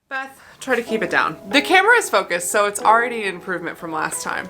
Beth, try to keep it down. The camera is focused, so it's already an improvement from last time.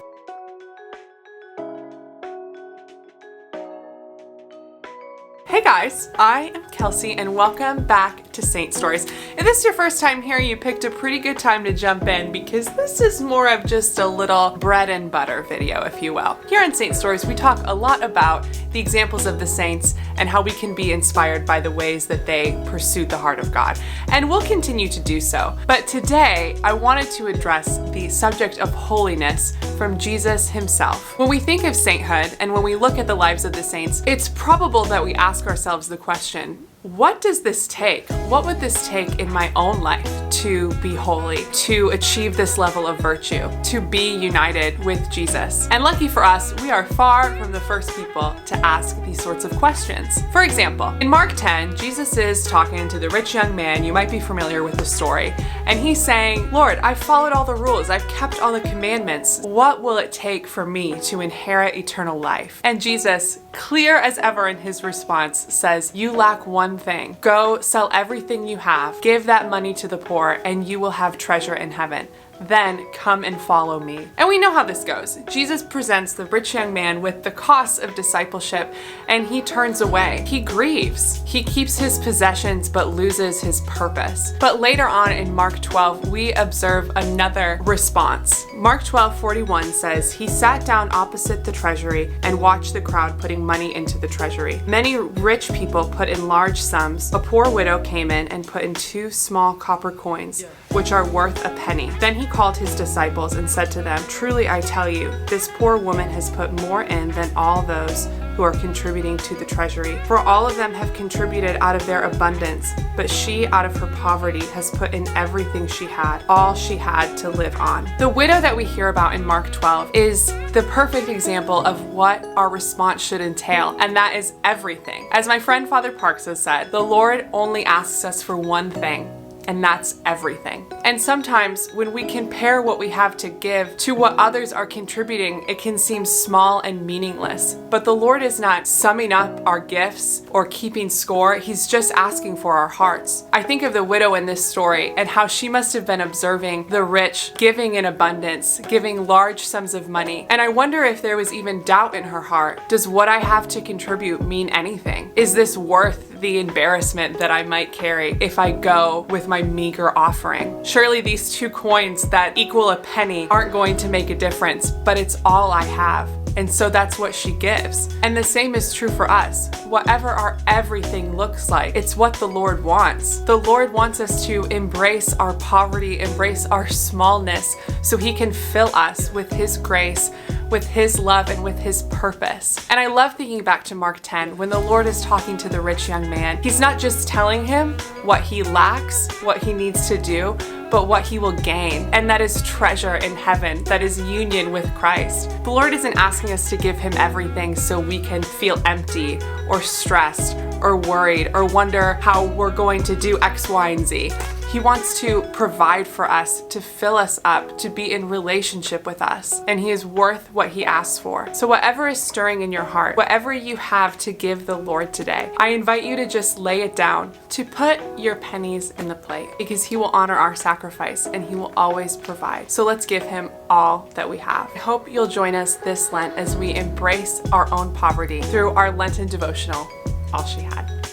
Hey guys, I am Kelsey and welcome back to Saint Stories. If this is your first time here, you picked a pretty good time to jump in because this is more of just a little bread and butter video, if you will. Here in Saint Stories, we talk a lot about the examples of the saints and how we can be inspired by the ways that they pursued the heart of God. And we'll continue to do so. But today, I wanted to address the subject of holiness from Jesus himself. When we think of sainthood and when we look at the lives of the saints, it's probable that we ask ourselves the question, what does this take? What would this take in my own life to be holy, to achieve this level of virtue, to be united with Jesus? And lucky for us, we are far from the first people to ask these sorts of questions. For example, in Mark 10, Jesus is talking to the rich young man. You might be familiar with the story. And he's saying, Lord, I've followed all the rules. I've kept all the commandments. What will it take for me to inherit eternal life? And Jesus, clear as ever in his response, says, you lack one thing. Go sell everything you have, give that money to the poor, and you will have treasure in heaven. Then come and follow me. And we know how this goes. Jesus presents the rich young man with the cost of discipleship, and he turns away. He grieves. He keeps his possessions but loses his purpose. But later on in Mark 12, we observe another response. Mark 12:41 says, he sat down opposite the treasury and watched the crowd putting money into the treasury. Many rich people put in large sums. A poor widow came in and put in 2 small copper coins, which are worth a penny. Then he called his disciples and said to them, truly I tell you, this poor woman has put more in than all those who are contributing to the treasury. For all of them have contributed out of their abundance, but she out of her poverty has put in everything she had, all she had to live on. The widow that we hear about in Mark 12 is the perfect example of what our response should entail, and that is everything. As my friend Father Parks has said, the Lord only asks us for one thing, and that's everything. And sometimes when we compare what we have to give to what others are contributing, it can seem small and meaningless. But the Lord is not summing up our gifts or keeping score. He's just asking for our hearts. I think of the widow in this story and how she must have been observing the rich giving in abundance, giving large sums of money. And I wonder if there was even doubt in her heart. Does what I have to contribute mean anything? Is this worth the embarrassment that I might carry if I go with my meager offering? Surely these 2 coins that equal a penny aren't going to make a difference, but it's all I have. And so that's what she gives. And the same is true for us. Whatever our everything looks like, it's what the Lord wants. The Lord wants us to embrace our poverty, embrace our smallness, so he can fill us with his grace, with his love, and with his purpose. And I love thinking back to Mark 10 when the Lord is talking to the rich young man. He's not just telling him what he lacks, what he needs to do, but what he will gain. And that is treasure in heaven. That is union with Christ. The Lord isn't asking us to give him everything so we can feel empty or stressed or worried or wonder how we're going to do X, Y, and Z. He wants to provide for us, to fill us up, to be in relationship with us. And he is worth what he asks for. So whatever is stirring in your heart, whatever you have to give the Lord today, I invite you to just lay it down, to put your pennies in the plate, because he will honor our sacrifice and he will always provide. So let's give him all that we have. I hope you'll join us this Lent as we embrace our own poverty through our Lenten devotional, All She Had.